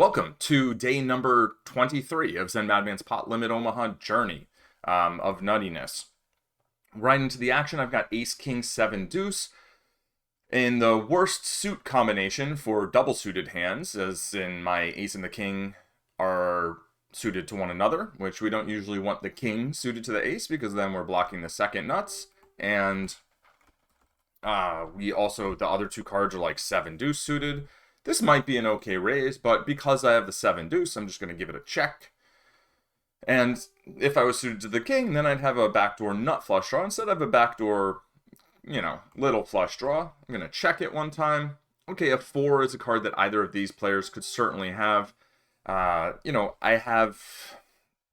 Welcome to day number 23 of ZenMadman's Pot Limit Omaha journey of nuttiness. Right into the action, I've got Ace, King, 7, Deuce. In the worst suit combination for double suited hands, as in my Ace and the King are suited to one another, which we don't usually want the King suited to the Ace because then we're blocking the second nuts. And we also, the other two cards are like 7 Deuce suited. This might be an okay raise, but because I have the 7 Deuce, I'm just going to give it a check. And if I was suited to the King, then I'd have a backdoor nut flush draw. Instead of a backdoor, little flush draw, I'm going to check it one time. Okay, a 4 is a card that either of these players could certainly have. I have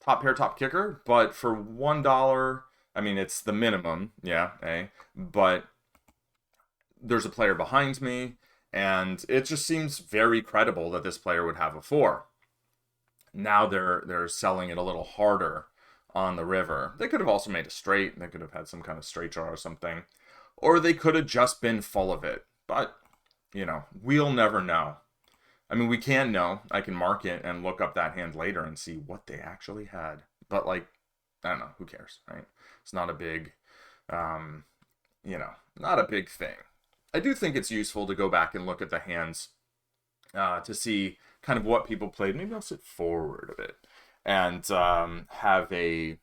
top pair, top kicker, but for $1, I mean, it's the minimum, but there's a player behind me. And it just seems very credible that this player would have a 4. Now they're selling it a little harder on the river. They could have also made a straight. They could have had some kind of straight draw or something. Or they could have just been full of it. But, we'll never know. I mean, we can know. I can mark it and look up that hand later and see what they actually had. But, I don't know. Who cares, right? It's not a big, not a big thing. I do think it's useful to go back and look at the hands to see kind of what people played. Maybe I'll sit forward a bit and have a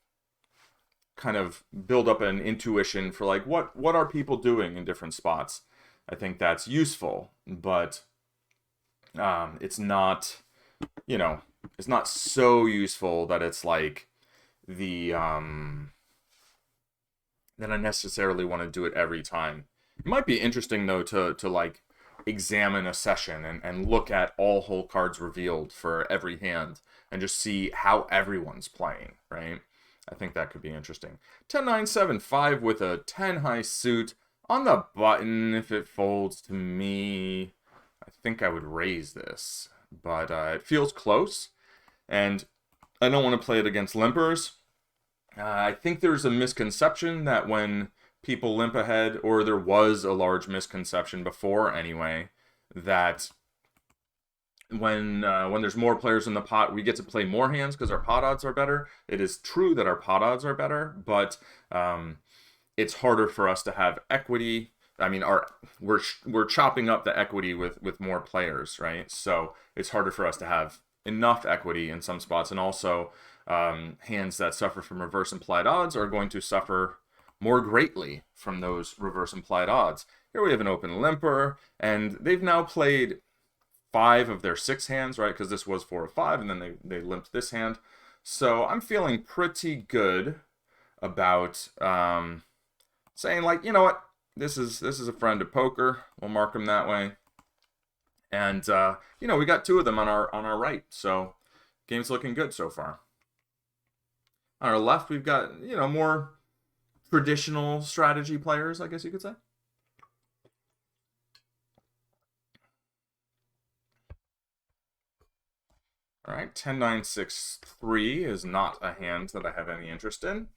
kind of build up an intuition for what are people doing in different spots. I think that's useful, but it's not, it's not so useful that it's like the that I necessarily want to do it every time. It might be interesting, though, to examine a session and look at all whole cards revealed for every hand and just see how everyone's playing, right? I think that could be interesting. 10, 9, 7, 5 with a 10 high suit. On the button, if it folds to me, I think I would raise this. But it feels close, and I don't want to play it against limpers. I think there's a misconception that when people limp ahead, or there was a large misconception before anyway, that when there's more players in the pot, we get to play more hands because our pot odds are better. It is true that our pot odds are better, but it's harder for us to have equity. I mean, we're chopping up the equity with more players, right? So it's harder for us to have enough equity in some spots, and also hands that suffer from reverse implied odds are going to suffer more greatly from those reverse implied odds. Here we have an open limper, and they've now played 5 of their 6 hands, right? Because this was 4 of 5, and then they limped this hand. So I'm feeling pretty good about saying, you know what, this is a friend of poker. We'll mark him that way. And we got 2 of them on our right, so game's looking good so far. On our left, we've got more traditional strategy players, I guess you could say. All right, 10, 9, 6, 3 is not a hand that I have any interest in.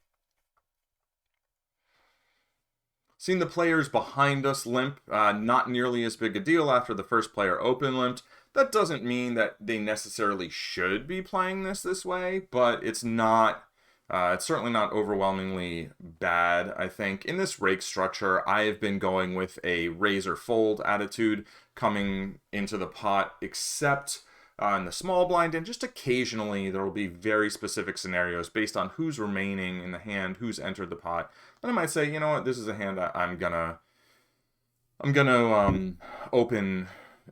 Seeing the players behind us limp, not nearly as big a deal after the first player open limped. That doesn't mean that they necessarily should be playing this way, but it's not. It's certainly not overwhelmingly bad, I think. In this rake structure, I have been going with a raise or fold attitude coming into the pot, except in the small blind, and just occasionally there will be very specific scenarios based on who's remaining in the hand, who's entered the pot. And I might say, you know what, this is a hand I'm gonna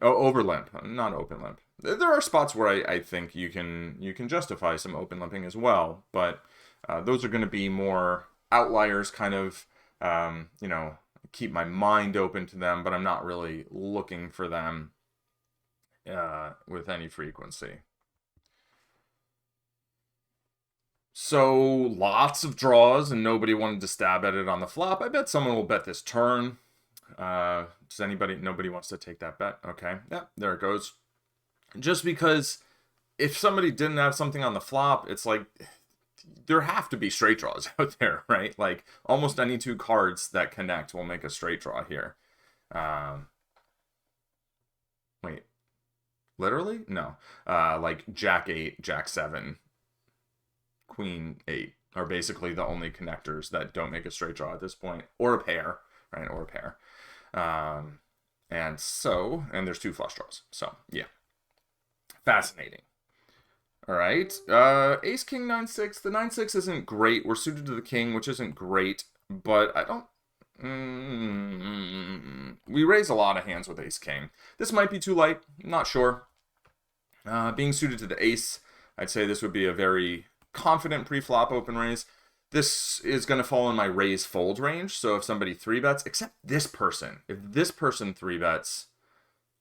over limp, not open limp. There are spots where I think you can justify some open limping as well, but those are going to be more outliers, kind of, keep my mind open to them, but I'm not really looking for them with any frequency. So lots of draws, and nobody wanted to stab at it on the flop. I bet someone will bet this turn. Nobody wants to take that bet. Okay, yeah, there it goes. Just because if somebody didn't have something on the flop, it's like there have to be straight draws out there, right? Almost any 2 cards that connect will make a straight draw here. Wait, Literally? No. Like Jack 8, Jack 7, Queen 8 are basically the only connectors that don't make a straight draw at this point. Or a pair, right? Or a pair. And there's 2 flush draws. So, yeah. Fascinating. All right. Ace, King, 9-6. The 9-6 isn't great. We're suited to the king, which isn't great. But I don't... we raise a lot of hands with Ace, King. This might be too light. Not sure. Being suited to the ace, I'd say this would be a very confident pre-flop open raise. This is going to fall in my raise fold range. So if somebody 3-bets, except this person, if this person 3-bets,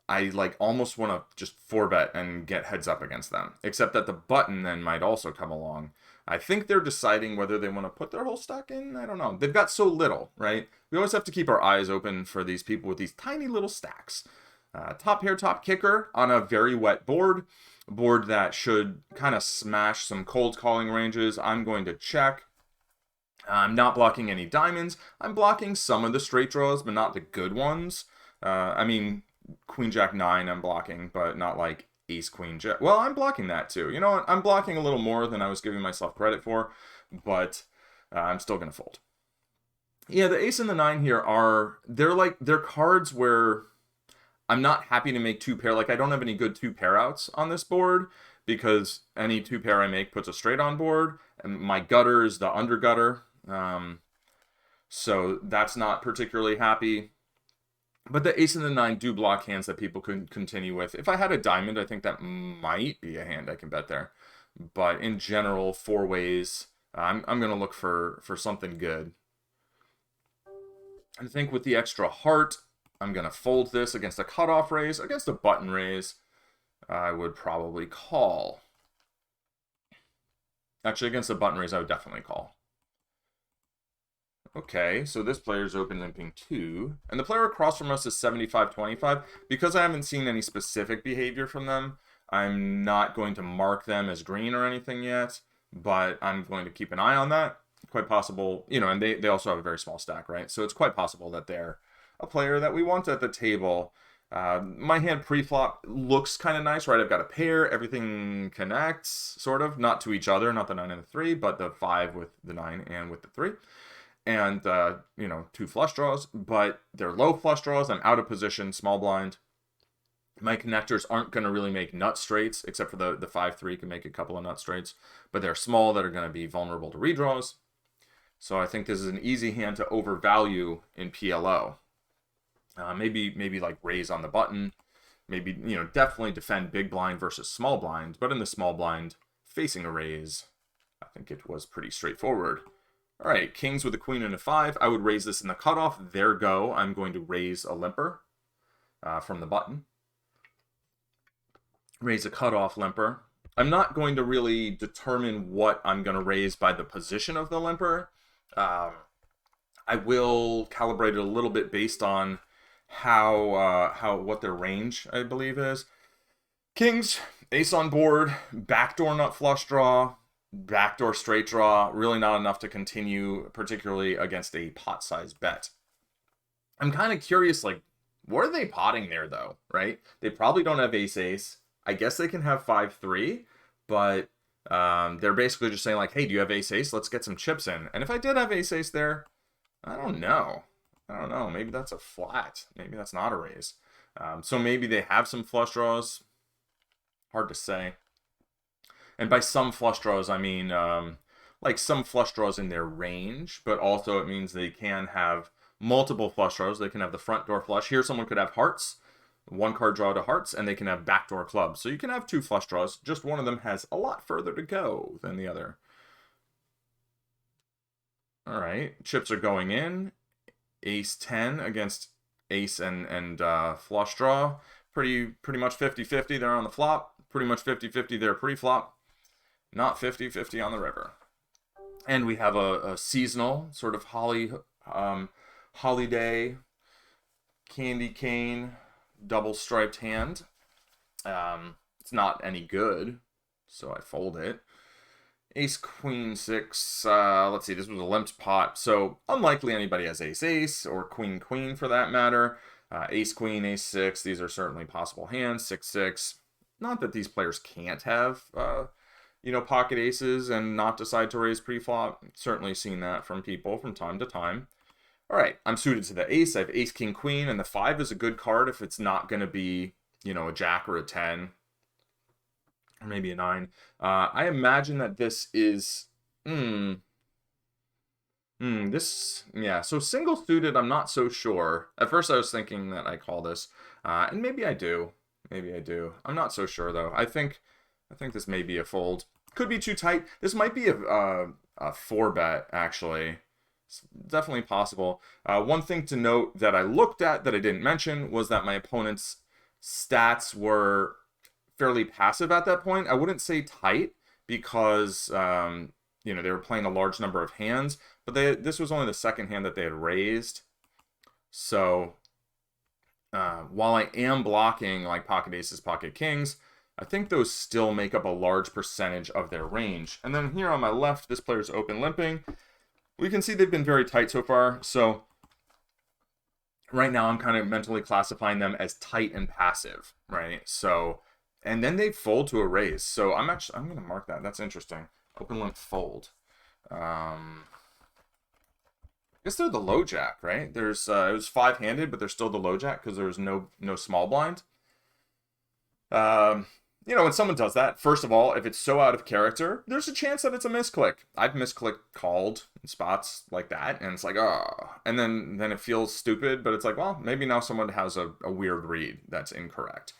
I like almost want to just 4-bet and get heads up against them. Except that the button then might also come along. I think they're deciding whether they want to put their whole stack in. I don't know. They've got so little, right? We always have to keep our eyes open for these people with these tiny little stacks. Top pair, top kicker on a very wet board. A board that should kind of smash some cold calling ranges. I'm going to check. I'm not blocking any diamonds. I'm blocking some of the straight draws, but not the good ones. I mean, Queen Jack 9 I'm blocking, but not like Ace Queen Jack. Well, I'm blocking that too. You know what? I'm blocking a little more than I was giving myself credit for, but I'm still going to fold. Yeah, the Ace and the 9 here they're cards where I'm not happy to make 2 pair. Like, I don't have any good 2 pair outs on this board because any 2 pair I make puts a straight on board, and my gutter is the under gutter. So that's not particularly happy. But the Ace and the 9 do block hands that people can continue with. If I had a diamond, I think that might be a hand I can bet there. But in general, 4 ways, I'm going to look for something good. I think with the extra heart, I'm going to fold this against a cutoff raise. Against a button raise, I would probably call. Actually, against a button raise, I would definitely call. Okay, so this player's open limping 2. And the player across from us is 75-25. Because I haven't seen any specific behavior from them, I'm not going to mark them as green or anything yet. But I'm going to keep an eye on that. Quite possible, you know, and they also have a very small stack, right? So it's quite possible that they're a player that we want at the table. My hand pre-flop looks kind of nice, right? I've got a pair, everything connects, sort of. Not to each other, not the 9 and the 3, but the 5 with the 9 and with the 3. And, you know, 2 flush draws, but they're low flush draws. I'm out of position, small blind. My connectors aren't going to really make nut straights, except for the 5-3 can make a couple of nut straights, but they're small that are going to be vulnerable to redraws. So I think this is an easy hand to overvalue in PLO. Maybe like raise on the button. Maybe, you know, definitely defend big blind versus small blind. But in the small blind, facing a raise, I think it was pretty straightforward. All right, kings with a queen and a 5. I would raise this in the cutoff. There go. I'm going to raise a limper from the button. Raise a cutoff limper. I'm not going to really determine what I'm going to raise by the position of the limper. I will calibrate it a little bit based on what their range, I believe, is. Kings, ace on board, backdoor nut flush draw, backdoor straight draw, really not enough to continue, particularly against a pot-sized bet. I'm kind of curious, like, what are they potting there, though, right? They probably don't have ace-ace. I guess they can have 5-3, but they're basically just saying, like, hey, do you have ace-ace? Let's get some chips in. And if I did have ace-ace there, I don't know. Maybe that's a flat. Maybe that's not a raise. So maybe they have some flush draws. Hard to say. And by some flush draws, I mean like some flush draws in their range, but also it means they can have multiple flush draws. They can have the front door flush. Here, someone could have hearts, 1 card draw to hearts, and they can have backdoor clubs. So you can have 2 flush draws. Just one of them has a lot further to go than the other. All right, chips are going in. Ace 10 against ace and flush draw. Pretty much 50-50 there on the flop. Pretty much 50-50 there pre-flop. Not 50-50 on the river. And we have a seasonal sort of holiday candy cane double striped hand. It's not any good, so I fold it. Ace queen 6. Let's see, this was a limped pot, so unlikely anybody has ace ace or queen queen for that matter. Ace queen, ace 6. These are certainly possible hands. 6-6. Not that these players can't have, pocket aces and not decide to raise pre-flop. Certainly seen that from people from time to time. All right, I'm suited to the ace. I have ace, king, queen, and the 5 is a good card if it's not going to be, a jack or a 10. Or maybe a 9. I imagine that this is... so single suited, I'm not so sure. At first I was thinking that I call this, and maybe I do. I'm not so sure, though. I think this may be a fold. Could be too tight. This might be a 4-bet, actually. It's definitely possible. One thing to note that I looked at that I didn't mention was that my opponent's stats were fairly passive at that point. I wouldn't say tight because, they were playing a large number of hands, but this was only the second hand that they had raised. So while I am blocking like pocket aces, pocket kings, I think those still make up a large percentage of their range. And then here on my left, this player's open limping. We can see they've been very tight so far. So right now I'm kind of mentally classifying them as tight and passive, right? So, and then they fold to a raise. So I'm going to mark that. That's interesting. Open limp fold. I guess they're the low jack, right? There's it was 5-handed, but they're still the low jack because there's no small blind. When someone does that, first of all, if it's so out of character, there's a chance that it's a misclick. I've misclick called in spots like that, and it's like, oh. And then it feels stupid, but it's like, well, maybe now someone has a weird read that's incorrect.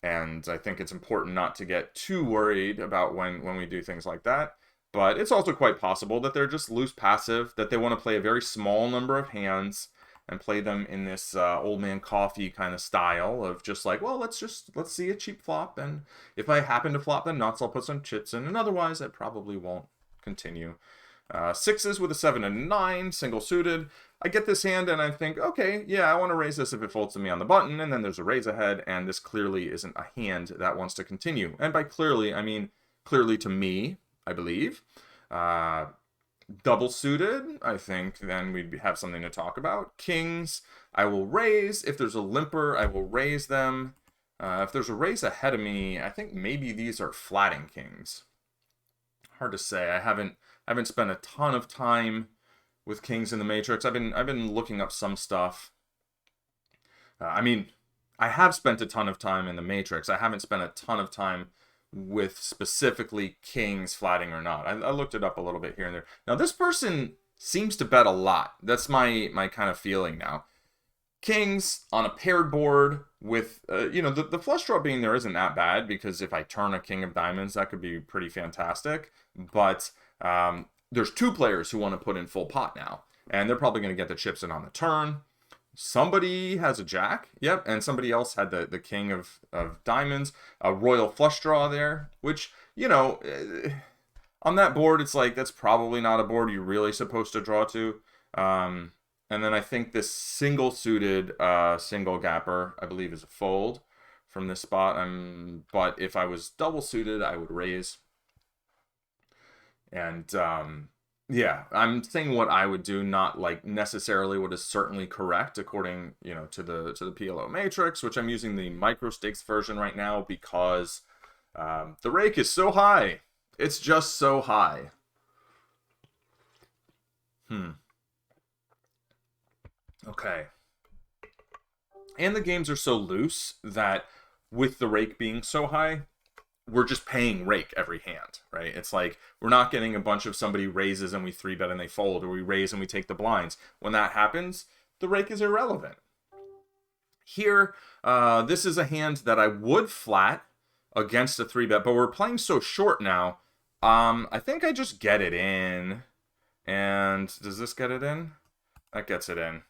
And I think it's important not to get too worried about when we do things like that. But it's also quite possible that they're just loose passive, that they want to play a very small number of hands and play them in this old man coffee kind of style of just like, well, let's see a cheap flop, and if I happen to flop the nuts, I'll put some chips in, and otherwise I probably won't continue. 6s with a 7 and 9, single suited. I get this hand and I think, okay, yeah, I want to raise this if it folds to me on the button, and then there's a raise ahead, and this clearly isn't a hand that wants to continue. And by clearly, I mean clearly to me, I believe. Double suited, I think then we'd have something to talk about. Kings, I will raise. If there's a limper, I will raise them. If there's a raise ahead of me, I think maybe these are flatting kings. Hard to say. I haven't spent a ton of time with kings in the matrix. I've been looking up some stuff. I have spent a ton of time in the matrix. I haven't spent a ton of time with specifically kings flatting or not. I looked it up a little bit here and there. Now this person seems to bet a lot. That's my kind of feeling now. Kings on a paired board with, the flush draw being there isn't that bad, because if I turn a king of diamonds, that could be pretty fantastic. But there's 2 players who want to put in full pot now, and they're probably going to get the chips in on the turn. Somebody has a jack, yep, and somebody else had the king of diamonds, a royal flush draw there, which, on that board, it's like, that's probably not a board you're really supposed to draw to. And then I think this single suited single gapper, I believe, is a fold from this spot. But if I was double suited, I would raise. And yeah, I'm saying what I would do, not like necessarily what is certainly correct according, to the PLO matrix, which I'm using the micro stakes version right now because the rake is so high. It's just so high. Okay. And the games are so loose that with the rake being so high, we're just paying rake every hand, right? It's like we're not getting a bunch of somebody raises and we 3-bet and they fold, or we raise and we take the blinds. When that happens, the rake is irrelevant. Here, this is a hand that I would flat against a 3-bet, but we're playing so short now. I think I just get it in. And does this get it in? That gets it in.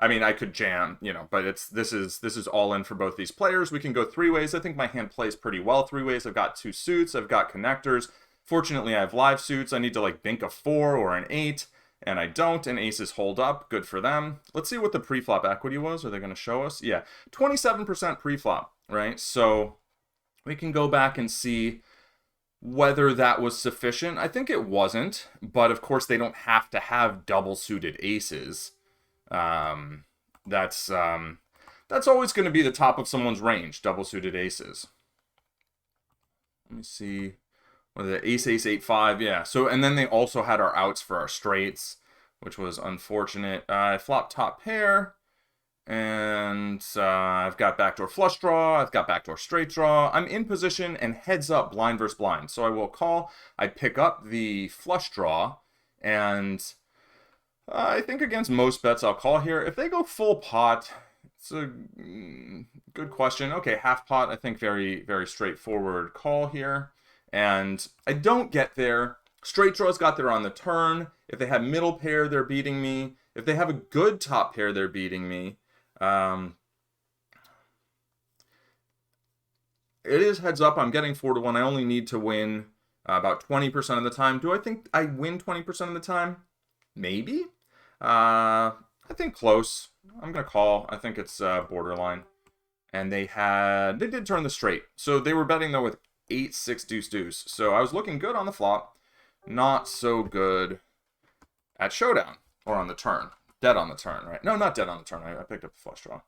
I could jam, but this is all in for both these players. We can go 3 ways. I think my hand plays pretty well 3 ways. I've got 2 suits. I've got connectors. Fortunately, I have live suits. I need to bink a 4 or an 8, and I don't, and aces hold up. Good for them. Let's see what the pre-flop equity was. Are they going to show us? Yeah, 27% pre-flop, right? So we can go back and see whether that was sufficient. I think it wasn't, but of course they don't have to have double suited aces. That's that's always going to be the top of someone's range, double suited aces. Let me see. What is it? Ace, ace, 8-5. Yeah. So, and then they also had our outs for our straights, which was unfortunate. I flopped top pair. And I've got backdoor flush draw. I've got backdoor straight draw. I'm in position and heads up blind versus blind. So I will call. I pick up the flush draw. And I think against most bets I'll call here. If they go full pot, it's a good question. Okay, half pot, I think very, very straightforward call here. And I don't get there. Straight draws got there on the turn. If they have middle pair, they're beating me. If they have a good top pair, they're beating me. It is heads up. I'm getting 4-1. I only need to win about 20% of the time. Do I think I win 20% of the time? Maybe. I think close. I'm gonna call. I think it's borderline. And they did turn the straight. So they were betting though with 8-6 deuce deuce. So I was looking good on the flop, not so good at showdown or on the turn. Dead on the turn, right? No, not dead on the turn. I picked up the flush draw.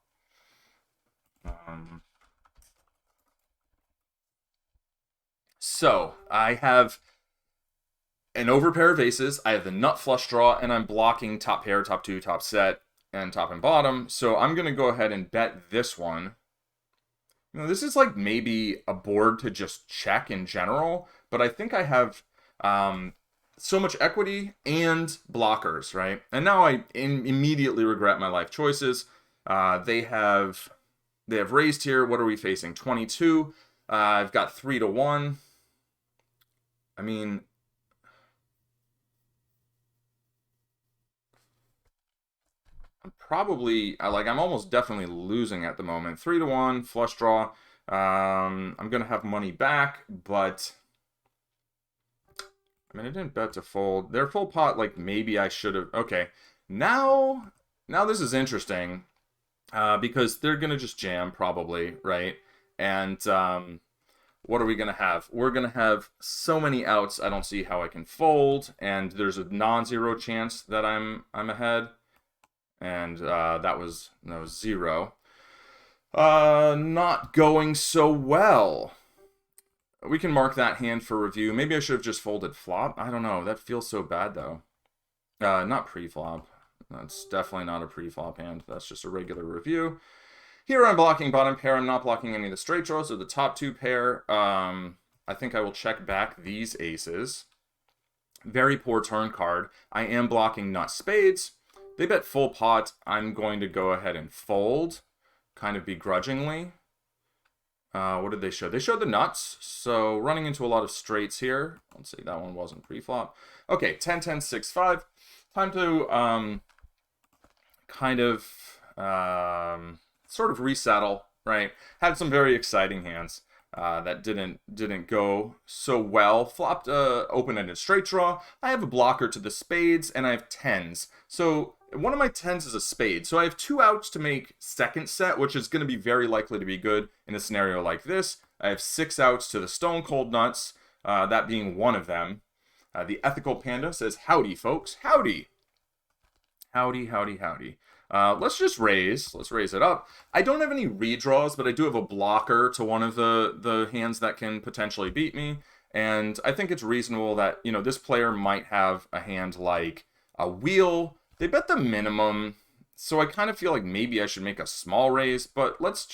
So I have an overpair of aces. I have the nut flush draw, and I'm blocking top pair, top two, top set, and top and bottom. So I'm going to go ahead and bet this one. You know, this is like maybe a board to just check in general, but I think I have so much equity and blockers, right? And now I immediately regret my life choices. They have raised here. What are we facing? 22. I've got 3-1. I mean, I'm almost definitely losing at the moment. 3-1 flush draw. I'm gonna have money back, but I mean, I didn't bet to fold. Their full pot, like, maybe I should have. Okay, now this is interesting because they're going to just jam probably, right? And what are we going to have? We're going to have so many outs, I don't see how I can fold. And there's a non-zero chance that I'm ahead. And that was 0. Not going so well. We can mark that hand for review. Maybe I should have just folded flop. I don't know. That feels so bad, though. Not pre-flop. That's definitely not a pre-flop hand. That's just a regular review. Here I'm blocking bottom pair. I'm not blocking any of the straight draws or the top two pair. I think I will check back these aces. Very poor turn card. I am blocking nut spades. They bet full pot. I'm going to go ahead and fold, kind of begrudgingly. What did they show? They showed the nuts, so running into a lot of straights here. Let's see, that one wasn't pre-flop. Okay, 10-10, 6-5. Time to kind of sort of resettle, right? Had some very exciting hands that didn't go so well. Flopped open-ended straight draw. I have a blocker to the spades, and I have tens. So one of my tens is a spade. So I have 2 outs to make second set, which is going to be very likely to be good in a scenario like this. I have 6 outs to the stone cold nuts, that being one of them. The ethical panda says, howdy, folks. Howdy. Howdy, howdy, howdy. Let's just raise. Let's raise it up. I don't have any redraws, but I do have a blocker to one of the hands that can potentially beat me. And I think it's reasonable that, you know, this player might have a hand like a wheel. They bet the minimum, so I kind of feel like maybe I should make a small raise, but let's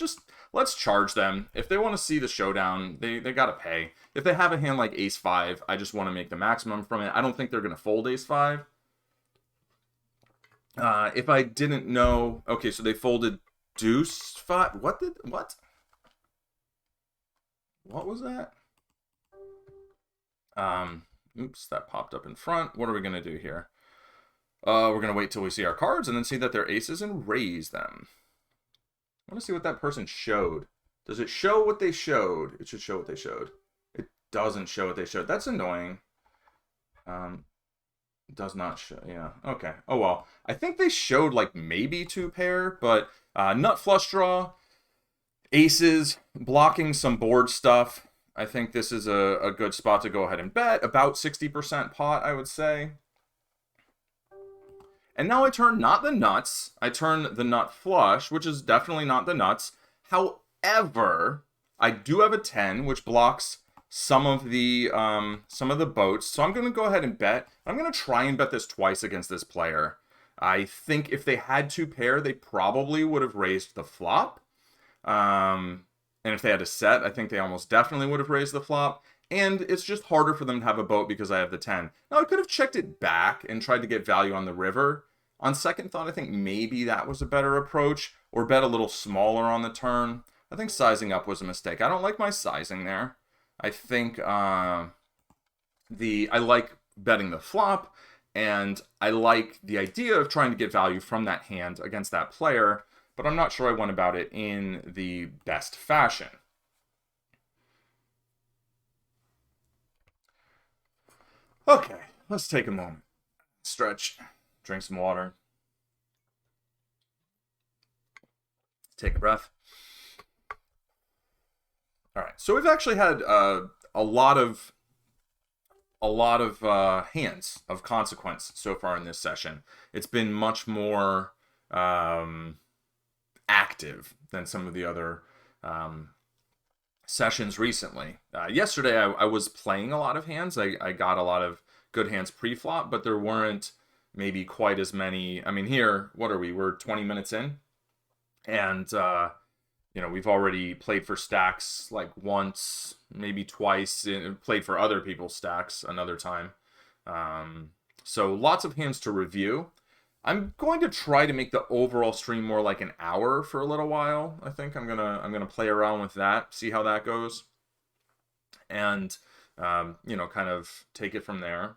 charge them. If they want to see the showdown, they got to pay. If they have a hand like ace-5, I just want to make the maximum from it. I don't think they're going to fold ace-5. If I didn't know, okay, so they folded deuce-5. What? What was that? Oops, that popped up in front. What are we going to do here? We're going to wait till we see our cards and then see that they're aces and raise them. I want to see what that person showed. Does it show what they showed? It should show what they showed. It doesn't show what they showed. That's annoying. Does not show. Yeah. Okay. Oh, well. I think they showed like maybe 2 pair, but nut flush draw, aces, blocking some board stuff. I think this is a good spot to go ahead and bet. About 60% pot, I would say. And now I turn not the nuts, I turn the nut flush, which is definitely not the nuts. However, I do have a 10, which blocks some of the boats. So I'm going to go ahead and bet. I'm going to try and bet this twice against this player. I think if they had two pair, they probably would have raised the flop. And if they had a set, I think they almost definitely would have raised the flop. And it's just harder for them to have a boat because I have the 10. Now, I could have checked it back and tried to get value on the river. On second thought, I think maybe that was a better approach, or bet a little smaller on the turn. I think sizing up was a mistake. I don't like my sizing there. I think I like betting the flop, and I like the idea of trying to get value from that hand against that player, but I'm not sure I went about it in the best fashion. Okay, let's take a moment. Stretch, drink some water. Take a breath. All right, so we've actually had a lot of hands of consequence so far in this session. It's been much more active than some of the other sessions recently. Yesterday, I was playing a lot of hands. I got a lot of good hands pre-flop, but there weren't maybe quite as many. I mean, here, what are we? We're 20 minutes in, and we've already played for stacks like once, maybe twice, and played for other people's stacks another time. So lots of hands to review. I'm going to try to make the overall stream more like an hour for a little while. I think I'm gonna play around with that, see how that goes, and kind of take it from there.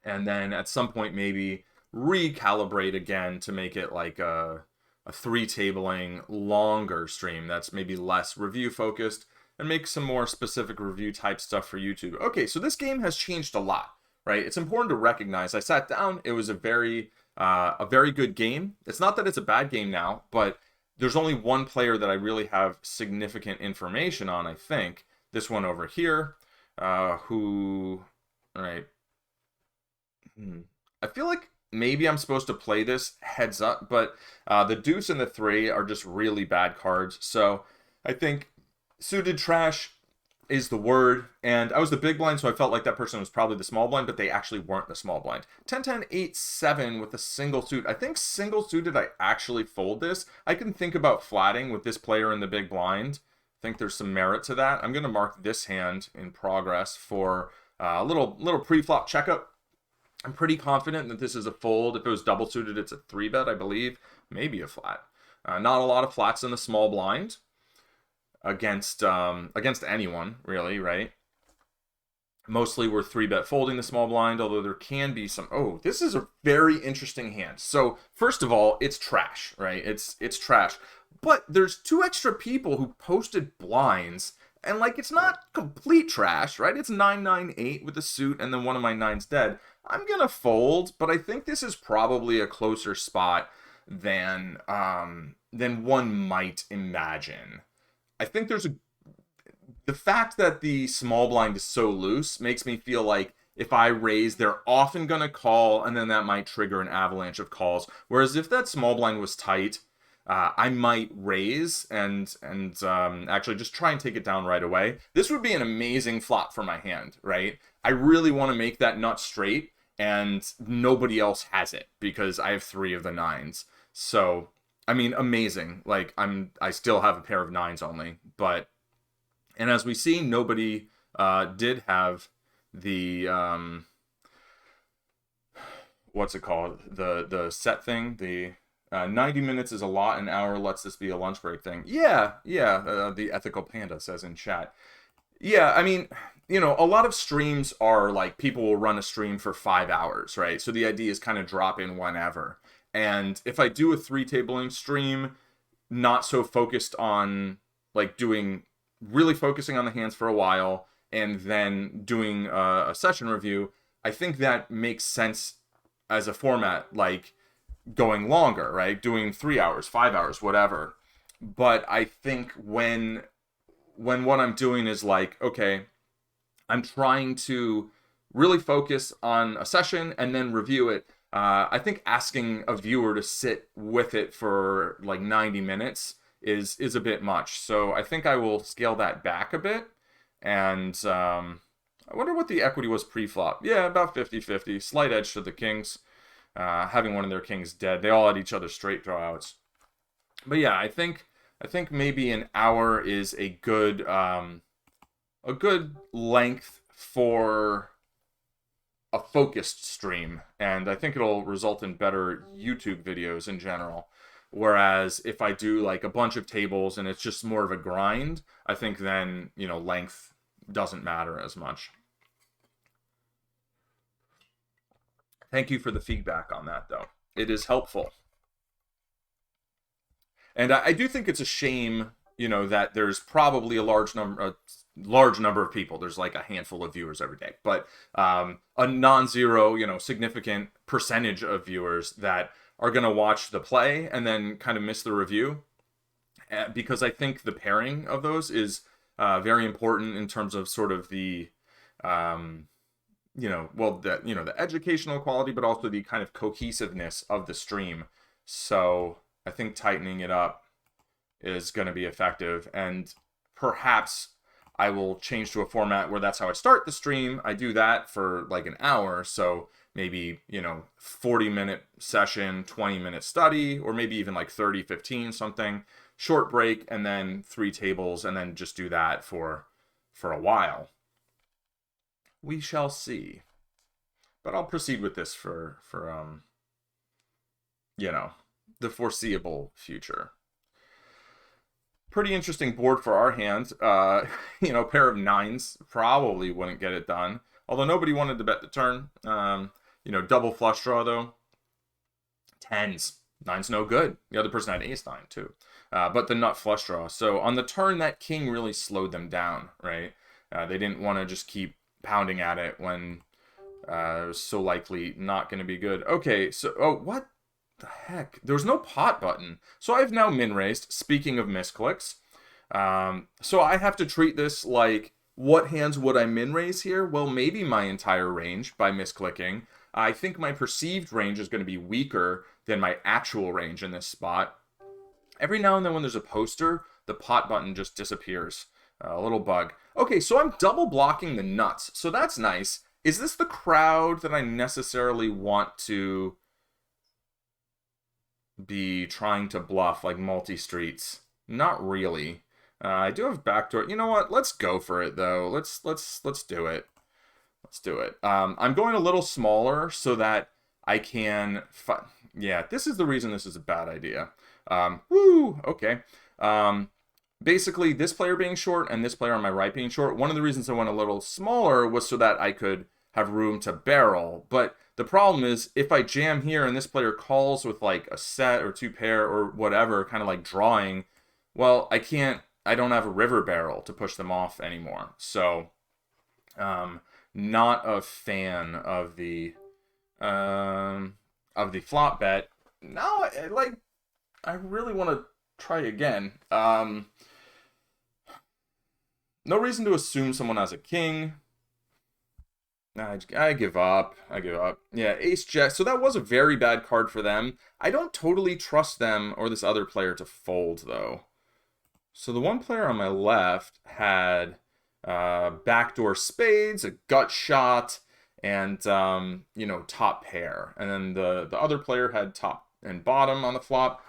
And then at some point maybe recalibrate again to make it like a 3-tabling longer stream that's maybe less review focused, and make some more specific review type stuff for YouTube. Okay, so this game has changed a lot, right? It's important to recognize. I sat down, it was a very good game. It's not that it's a bad game now, but there's only one player that I really have significant information on, I think. This one over here, all right. I feel like maybe I'm supposed to play this heads up, but the deuce and the 3 are just really bad cards. So I think suited trash is the word. And I was the big blind, so I felt like that person was probably the small blind, but they actually weren't the small blind. 10-10, 8-7 with a single suit. I think single suited, I actually fold this. I can think about flatting with this player in the big blind. I think there's some merit to that. I'm going to mark this hand in progress for a little pre-flop checkup. I'm pretty confident that this is a fold. If it was double suited, it's a 3-bet, I believe. Maybe a flat. Not a lot of flats in the small blind against anyone, really, right? Mostly we're 3-bet folding the small blind, although there can be some... Oh, this is a very interesting hand. So, first of all, it's trash, right? It's trash. But there's 2 extra people who posted blinds, and, like, it's not complete trash, right? It's 9-9-8 with a suit, and then one of my 9's dead. I'm going to fold, but I think this is probably a closer spot than one might imagine. I think the fact that the small blind is so loose makes me feel like if I raise, they're often going to call, and then that might trigger an avalanche of calls. Whereas if that small blind was tight, I might raise and actually just try and take it down right away. This would be an amazing flop for my hand, right? I really want to make that nut straight, and nobody else has it because I have 3 of the 9s. So, I mean, amazing. Like, I still have a pair of 9s only, but, and as we see, nobody did have the what's it called? The set thing, the 90 minutes is a lot, an hour lets this be a lunch break thing. Yeah, the ethical panda says in chat. Yeah, I mean, a lot of streams are like people will run a stream for 5 hours, right? So the idea is kind of drop in whenever. And if I do a 3-tabling stream, not so focused on like really focusing on the hands for a while and then doing a session review, I think that makes sense as a format, like going longer, right? Doing 3 hours, 5 hours, whatever. But I think when what I'm doing is like, okay, I'm trying to really focus on a session and then review it. I think asking a viewer to sit with it for like 90 minutes is a bit much. So I think I will scale that back a bit. And I wonder what the equity was pre-flop. Yeah, about 50-50. Slight edge to the kings. Having one of their kings dead. They all had each other straight drawouts. But yeah, I think maybe an hour is a good length for a focused stream, and I think it'll result in better YouTube videos in general. Whereas if I do like a bunch of tables and it's just more of a grind, I think then, you know, length doesn't matter as much. Thank you for the feedback on that, though. It is helpful. And I do think it's a shame, you know, that there's probably a large number of people. There's like a handful of viewers every day, but a non-zero, you know, significant percentage of viewers that are going to watch the play and then kind of miss the review, because I think the pairing of those is very important in terms of sort of the the educational quality, but also the kind of cohesiveness of the stream. So I think tightening it up is going to be effective, and perhaps I will change to a format where that's how I start the stream. I do that for like an hour, so maybe, you know, 40-minute session, 20-minute study, or maybe even like 30, 15, something. Short break, and then 3 tables, and then just do that for a while. We shall see. But I'll proceed with this for the foreseeable future. Pretty interesting board for our hand. Pair of 9s probably wouldn't get it done. Although nobody wanted to bet the turn. Double flush draw, though. 10s. 9's no good. The other person had ace-9, too. But the nut flush draw. So on the turn, that king really slowed them down, right? They didn't want to just keep pounding at it when it was so likely not going to be good. Okay, so... Oh, what the heck? There was no pot button. So I've now min-raised, speaking of misclicks. So I have to treat this like, what hands would I min-raise here? Well, maybe my entire range by misclicking. I think my perceived range is going to be weaker than my actual range in this spot. Every now and then when there's a poster, the pot button just disappears. A little bug. Okay, so I'm double blocking the nuts. So that's nice. Is this the crowd that I necessarily want to be trying to bluff, like multi-streets? Not really. I do have backdoor. You know what? Let's go for it, though. Let's do it. Let's do it. I'm going a little smaller so that I can... Yeah, this is the reason this is a bad idea. Okay. Basically, this player being short and this player on my right being short, one of the reasons I went a little smaller was so that I could have room to barrel. But the problem is, if I jam here and this player calls with like a set or 2 pair or whatever, kind of like drawing, well, I don't have a river barrel to push them off anymore. So, not a fan of the flop bet. Now, I really want to try again. No reason to assume someone has a king. I give up. Yeah, ace jack. So that was a very bad card for them. I don't totally trust them or this other player to fold, though. So the one player on my left had backdoor spades, a gut shot, and top pair. And then the other player had top and bottom on the flop.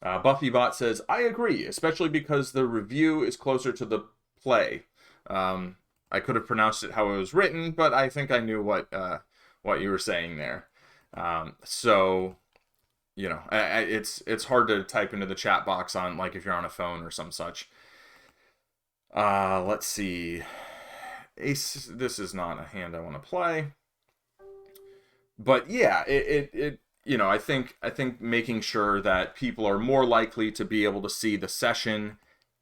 BuffyBot says, I agree, especially because the review is closer to the play. I could have pronounced it how it was written, but I think I knew what you were saying there. It's hard to type into the chat box on, like, if you're on a phone or some such. Let's see. Ace, this is not a hand I want to play. But yeah, I think making sure that people are more likely to be able to see the session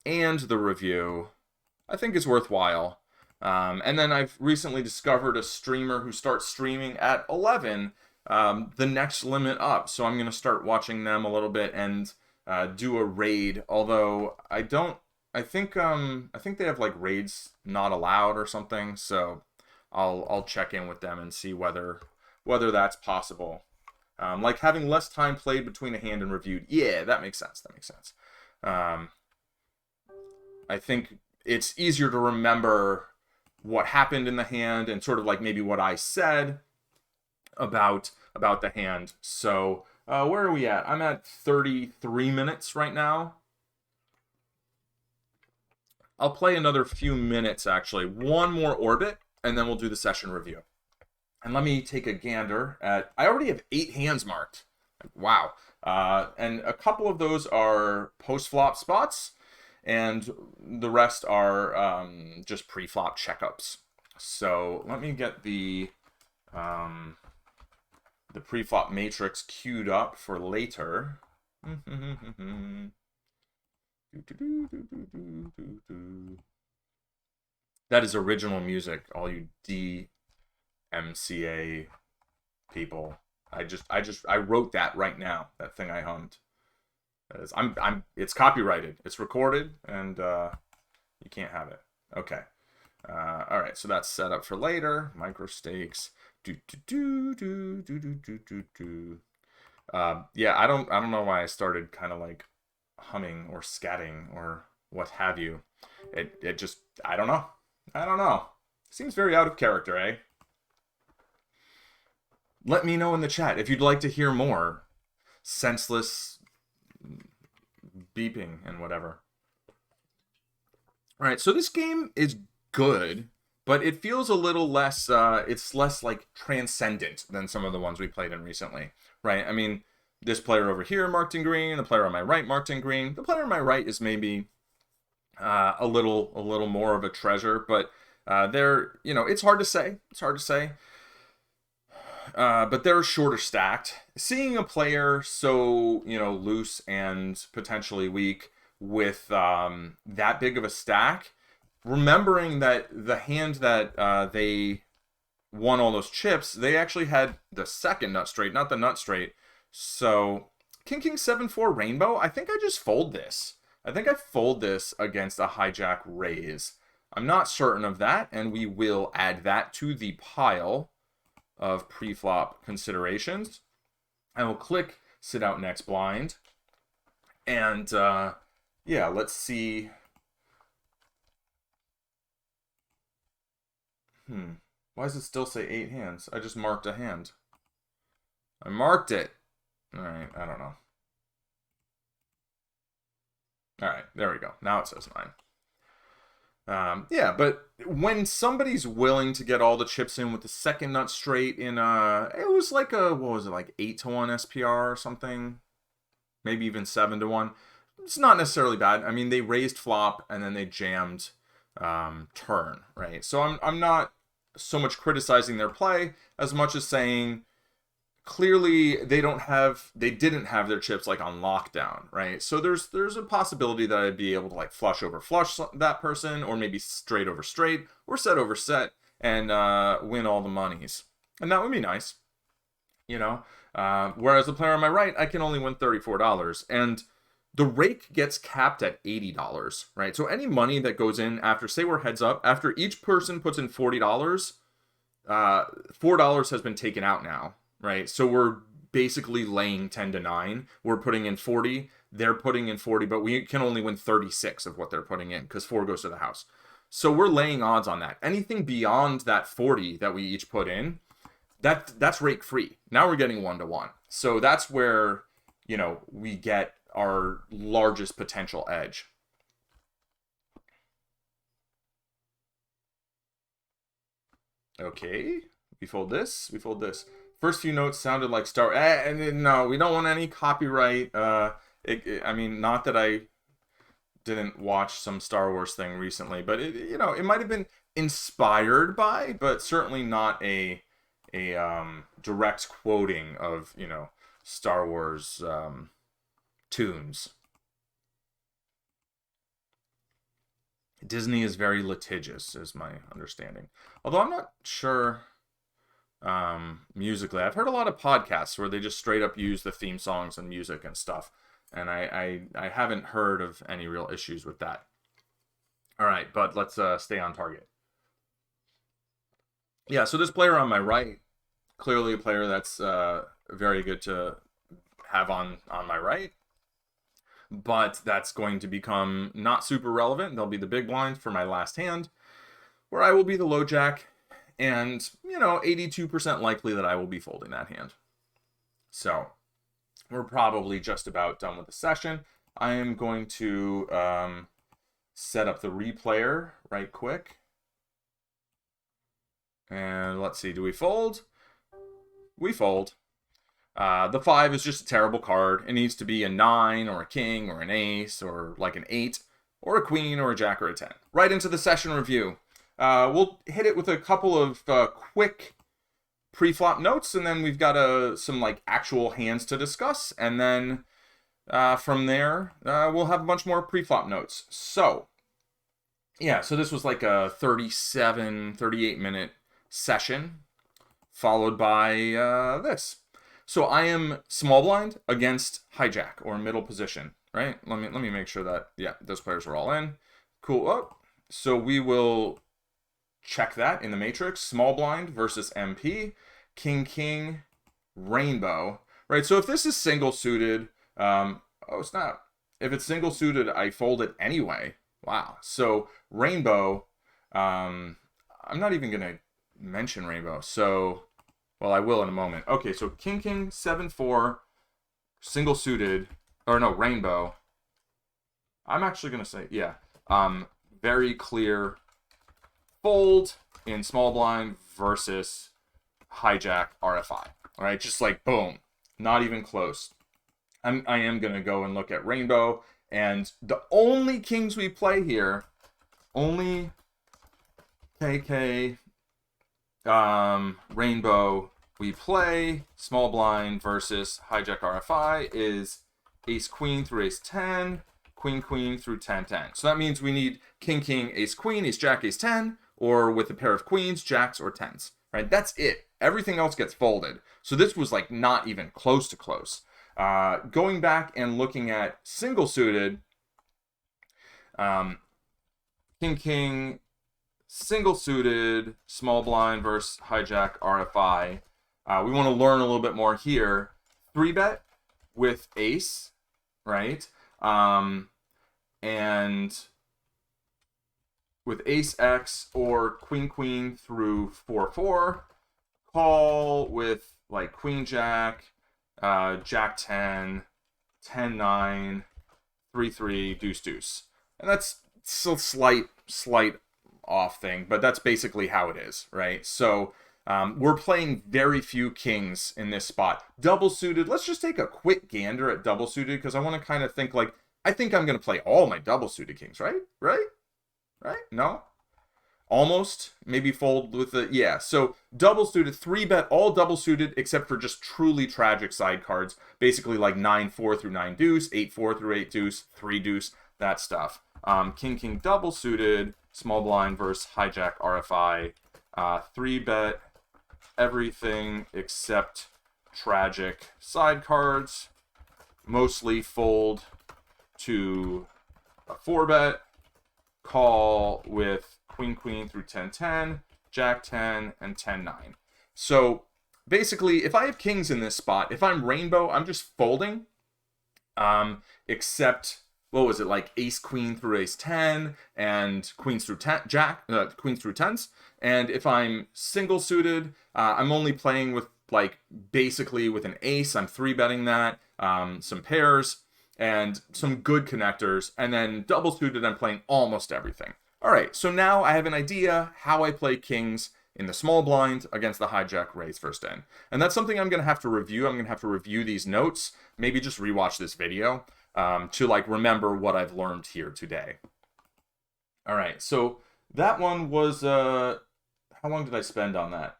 and the review, I think is worthwhile. And then I've recently discovered a streamer who starts streaming at 11, the next limit up. So I'm going to start watching them a little bit and do a raid. Although I don't I think they have like raids not allowed or something. So I'll check in with them and see whether that's possible. Like having less time played between a hand and reviewed. Yeah, that makes sense. That makes sense. Um, I think it's easier to remember what happened in the hand and sort of like maybe what I said about the hand. So where are we at? I'm at 33 minutes right now. I'll play another few minutes actually. One more orbit, and then we'll do the session review. And let me take a gander at. I already have 8 hands marked. Wow. And a couple of those are post-flop spots, and the rest are just pre-flop checkups. So let me get the pre-flop matrix queued up for later. That is original music, all you DMCA people. I wrote that right now. That thing I hummed. It's copyrighted. It's recorded, and you can't have it. Okay. All right. So that's set up for later. Micro stakes. Yeah. I don't know why I started kind of like humming or scatting or what have you. It just I don't know. I don't know. Seems very out of character, eh? Let me know in the chat if you'd like to hear more senseless beeping and whatever. All right, so this game is good, but it feels a little less, it's less like transcendent than some of the ones we played in recently, right? I mean, this player over here marked in green, the player on my right marked in green. The player on my right is maybe a little more of a treasure, but it's hard to say. It's hard to say. But they're shorter stacked. Seeing a player so, loose and potentially weak with that big of a stack, remembering that the hand that they won all those chips, they actually had the second nut straight, not the nut straight. So, King 7-4 Rainbow, I think I just fold this. I think I fold this against a hijack raise. I'm not certain of that, and we will add that to the pile of pre-flop considerations. I will click sit out next blind. And yeah, let's see. Why does it still say 8 hands? I just marked a hand. I marked it. All right, I don't know. All right, there we go. Now it says 9. Yeah, but when somebody's willing to get all the chips in with the second nut straight in it was like what was it, like 8-1 SPR or something? Maybe even 7-1. It's not necessarily bad. I mean, they raised flop and then they jammed turn, right? So I'm not so much criticizing their play as much as saying clearly they didn't have their chips like on lockdown, right? So there's a possibility that I'd be able to like flush over flush that person, or maybe straight over straight, or set over set, and win all the monies, and that would be nice, whereas the player on my right, I can only win $34, and the rake gets capped at $80, right? So any money that goes in after, say we're heads up, after each person puts in $40, $4 has been taken out now, right? So we're basically laying 10-9. We're putting in 40, they're putting in 40, but we can only win 36 of what they're putting in because 4 goes to the house. So we're laying odds on that. Anything beyond that 40 that we each put in, that's rake free. Now we're getting 1-1. So that's where, we get our largest potential edge. Okay, we fold this. First few notes sounded like Star. And no, we don't want any copyright. I mean, not that I didn't watch some Star Wars thing recently, but it might have been inspired by, but certainly not a direct quoting of Star Wars tunes. Disney is very litigious, is my understanding. Although I'm not sure musically. I've heard a lot of podcasts where they just straight up use the theme songs and music and stuff. And I haven't heard of any real issues with that. All right, but let's stay on target. Yeah, so this player on my right, clearly a player that's very good to have on my right, but that's going to become not super relevant. They'll be the big blind for my last hand, where I will be the low jack, and, 82% likely that I will be folding that hand. So we're probably just about done with the session. I am going to set up the replayer right quick. And let's see, do we fold? We fold. The 5 is just a terrible card. It needs to be a 9 or a king or an ace or like an 8 or a queen or a jack or a 10. Right into the session review. We'll hit it with a couple of quick pre-flop notes, and then we've got some like actual hands to discuss, and then from there we'll have a bunch more pre-flop notes. So yeah, so this was like a 38 minute session, followed by this. So I am small blind against hijack or middle position, right? Let me make sure that, yeah, those players were all in. Cool. Oh, so we will check that in the matrix. Small blind versus MP, king, rainbow, right? So if this is single suited, oh, it's not. If it's single suited, I fold it anyway. Wow. So rainbow, I'm not even going to mention rainbow. So, well, I will in a moment. Okay, so king, 7-4, single suited, or no, rainbow. I'm actually going to say, yeah, very clear fold in small blind versus hijack RFI. All right, just like boom, not even close. I am going to go and look at rainbow, and the only kings we play here, only KK, rainbow we play small blind versus hijack RFI is ace queen through ace 10, queen through 10. So that means we need king ace queen, ace jack, ace 10, or with a pair of queens, jacks, or 10s. Right? That's it. Everything else gets folded. So this was like not even close to close. Going back and looking at single suited, king, single suited, small blind versus hijack RFI. We want to learn a little bit more here. 3-bet with ace, right? And with ace X or queen through 4-4. Call with like queen jack, jack 10, 10-9, 3-3, deuce. And that's still slight off thing, but that's basically how it is, right? So we're playing very few kings in this spot. Double suited, let's just take a quick gander at double suited, because I want to kind of think like, I think I'm going to play all my double suited kings, right? No? Almost. Maybe fold with the, yeah. So double suited, 3-bet, all double suited, except for just truly tragic side cards. Basically like 9-4 through 9 deuce, 8-4 through 8 deuce, 3 deuce, that stuff. King double suited, small blind versus hijack RFI. 3-bet, everything except tragic side cards. Mostly fold to a 4-bet. Call with queen through 10-10, jack 10, and 10-9. So basically, if I have kings in this spot, if I'm rainbow, I'm just folding. Except, what was it, like ace queen through ace 10 and queens through 10, queens through 10s. And if I'm single suited, I'm only playing with like basically with an ace. I'm 3-betting that, some pairs and some good connectors, and then double suited, I'm playing almost everything. All right, so now I have an idea how I play kings in the small blind against the hijack raise first in. And that's something I'm going to have to review. I'm going to have to review these notes, maybe just rewatch this video to like remember what I've learned here today. All right, so that one was, how long did I spend on that?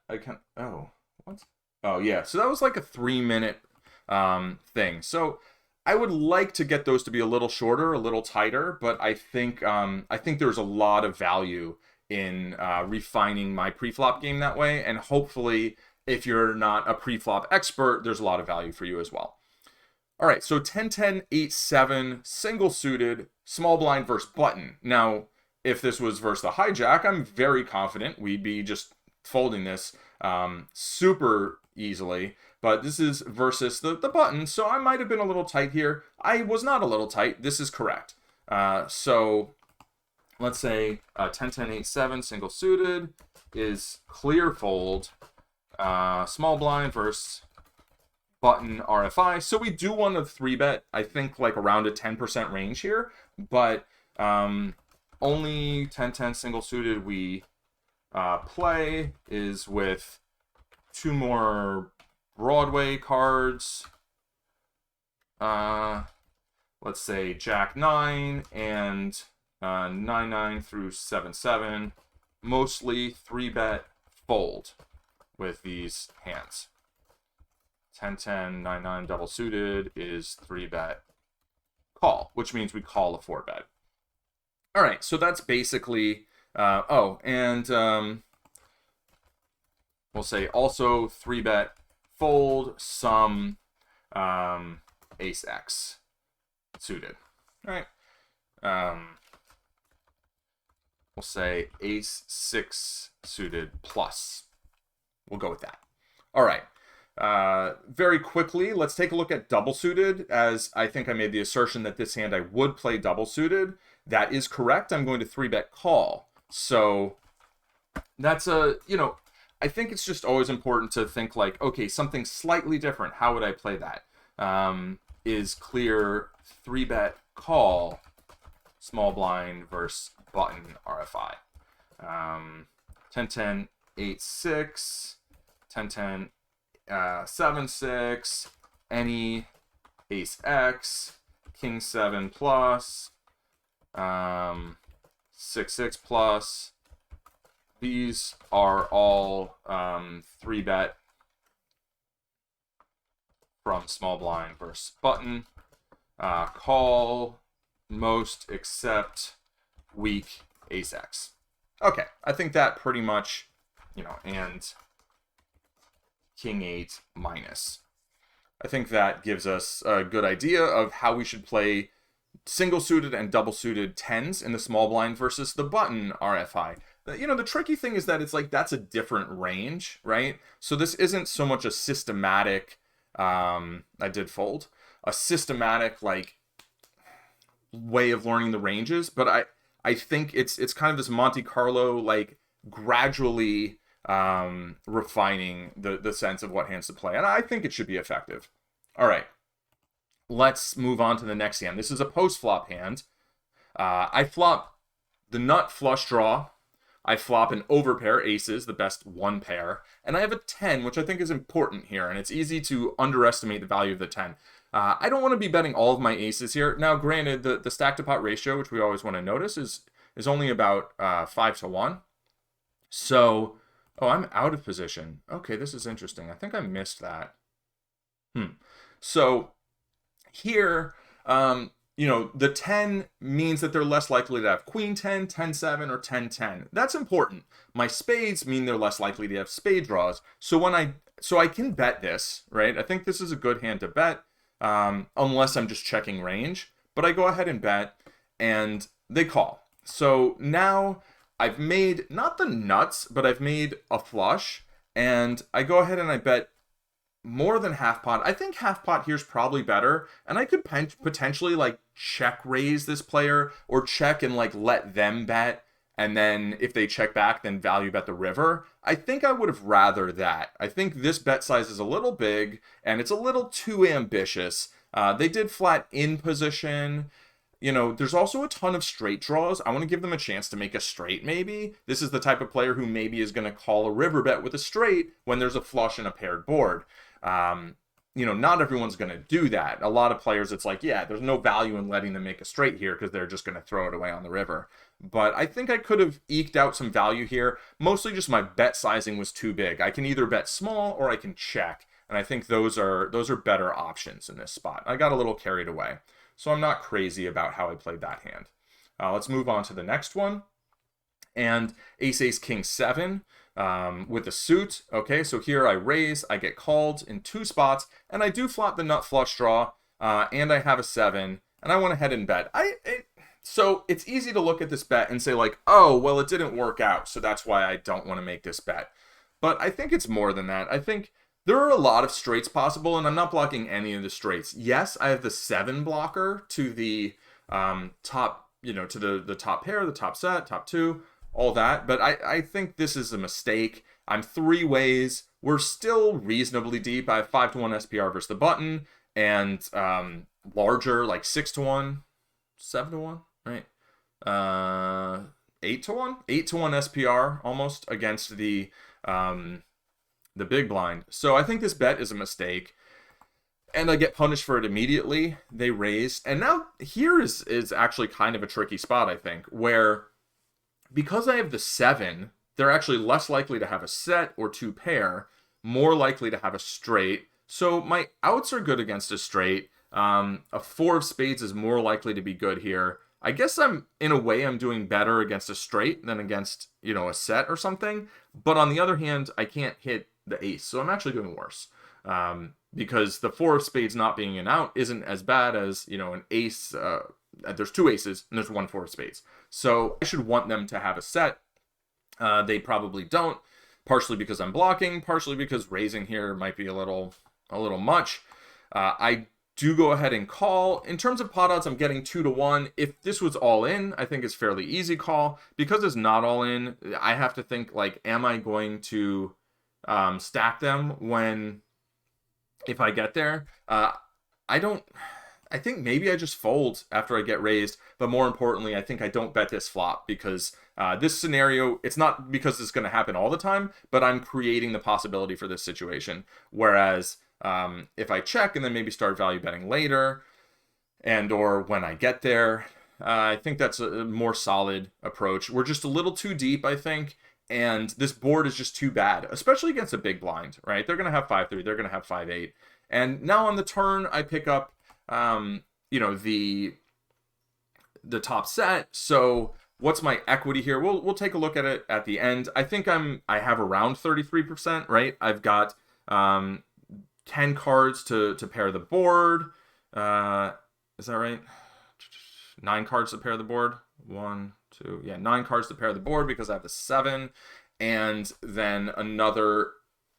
Oh yeah, so that was like a 3-minute thing. So I would like to get those to be a little shorter, a little tighter, but I think there's a lot of value in refining my pre-flop game that way, and hopefully, if you're not a pre-flop expert, there's a lot of value for you as well. All right, so 10-10, 8-7, single suited, small blind versus button. Now, if this was versus the hijack, I'm very confident we'd be just folding this super easily. But this is versus the button, so I might have been a little tight here. I was not a little tight. This is correct. So let's say 10-10-8-7 single suited is clear fold. Small blind versus button RFI. So we do want to 3-bet, I think, like around a 10% range here. But only 10-10 single suited we play is with 2 more Broadway cards. Let's say Jack 9 and 9-9 through 7-7. Mostly 3-bet fold with these hands. 10-10, 9-9 double suited is 3-bet call, which means we call a 4-bet. All right, so that's basically, we'll say also 3-bet fold some ace X suited. All right. We'll say ace 6 suited plus. We'll go with that. All right. Very quickly, let's take a look at double suited, as I think I made the assertion that this hand I would play double suited. That is correct. I'm going to 3-bet call. So that's I think it's just always important to think like, okay, something slightly different. How would I play that? Is clear 3-bet call small blind versus button RFI. 10-10 8-6, 10-10 7-6, any ace X, king 7 plus, 6-6 plus. These are all 3-bet from small blind versus button. Call most except weak ace X. Okay, I think that pretty much, and king 8 minus. I think that gives us a good idea of how we should play single suited and double suited 10s in the small blind versus the button RFI. The tricky thing is that it's like that's a different range, right? So this isn't so much a systematic, I did fold, a systematic like way of learning the ranges, but I think it's kind of this Monte Carlo, like gradually refining the sense of what hands to play, and I think it should be effective. All right, let's move on to the next hand. This is a post-flop hand. I flop the nut flush draw. I flop an overpair, aces, the best one pair, and I have a 10, which I think is important here, and it's easy to underestimate the value of the 10. I don't want to be betting all of my aces here. Now, granted, the stack to pot ratio, which we always want to notice, is only about 5-1. So, I'm out of position. Okay, this is interesting. I think I missed that. So, here, the 10 means that they're less likely to have queen 10, 10-7, or 10-10. That's important. My spades mean they're less likely to have spade draws. So I can bet this, right? I think this is a good hand to bet, unless I'm just checking range. But I go ahead and bet, and they call. So now I've made, not the nuts, but I've made a flush, and I go ahead and I bet more than half pot. I think half pot here's probably better, and I could potentially like check raise this player, or check and like let them bet, and then if they check back, then value bet the river. I think I would have rather that. I think this bet size is a little big, and it's a little too ambitious. They did flat in position. There's also a ton of straight draws. I want to give them a chance to make a straight, maybe. This is the type of player who maybe is going to call a river bet with a straight when there's a flush and a paired board. Not everyone's going to do that. A lot of players, it's like, yeah, there's no value in letting them make a straight here because they're just going to throw it away on the river. But I think I could have eked out some value here. Mostly just my bet sizing was too big. I can either bet small or I can check. And I think those are better options in this spot. I got a little carried away. So I'm not crazy about how I played that hand. Let's move on to the next one. And ace, king 7 with the suit. Okay, so here I raise, I get called in 2 spots, and I do flop the nut flush draw, and I have a 7, and I went ahead and bet. So it's easy to look at this bet and say like, oh, well, it didn't work out, so that's why I don't want to make this bet. But I think it's more than that. I think there are a lot of straights possible, and I'm not blocking any of the straights. Yes, I have the 7 blocker to the top, to the top pair, the top set, top 2, all that. But I think this is a mistake. I'm 3 ways. We're still reasonably deep. I have 5-1 SPR versus the button, and larger, like 6-1, 7-1, right? 8-1, 8-1 SPR almost against the big blind. So I think this bet is a mistake, and I get punished for it immediately. They raise, and now here is actually kind of a tricky spot, I think, where because I have the 7, they're actually less likely to have a set or 2 pair, more likely to have a straight. So my outs are good against a straight. A 4 of spades is more likely to be good here. I guess in a way, I'm doing better against a straight than against, a set or something. But on the other hand, I can't hit the ace. So I'm actually doing worse. Because the 4 of spades not being an out isn't as bad as, an ace. There's 2 aces and there's 1 4 of spades. So I should want them to have a set. They probably don't. Partially because I'm blocking, partially because raising here might be a little much. I do go ahead and call. In terms of pot odds, I'm getting 2-1. If this was all in, I think it's fairly easy call. Because it's not all in, I have to think like, am I going to stack them if I get there? I think maybe I just fold after I get raised, but more importantly, I think I don't bet this flop because this scenario, it's not because it's going to happen all the time, but I'm creating the possibility for this situation. Whereas if I check and then maybe start value betting later or when I get there, I think that's a more solid approach. We're just a little too deep, I think, and this board is just too bad, especially against a big blind, right? They're going to have 5-3, they're going to have 5-8. And now on the turn, I pick up the top set. So what's my equity here? We'll take a look at it at the end. I think I have around 33%, right? I've got 10 cards to pair the board. Is that right? 9 cards to pair the board. 1, 2, 9 cards to pair the board because I have the 7, and then another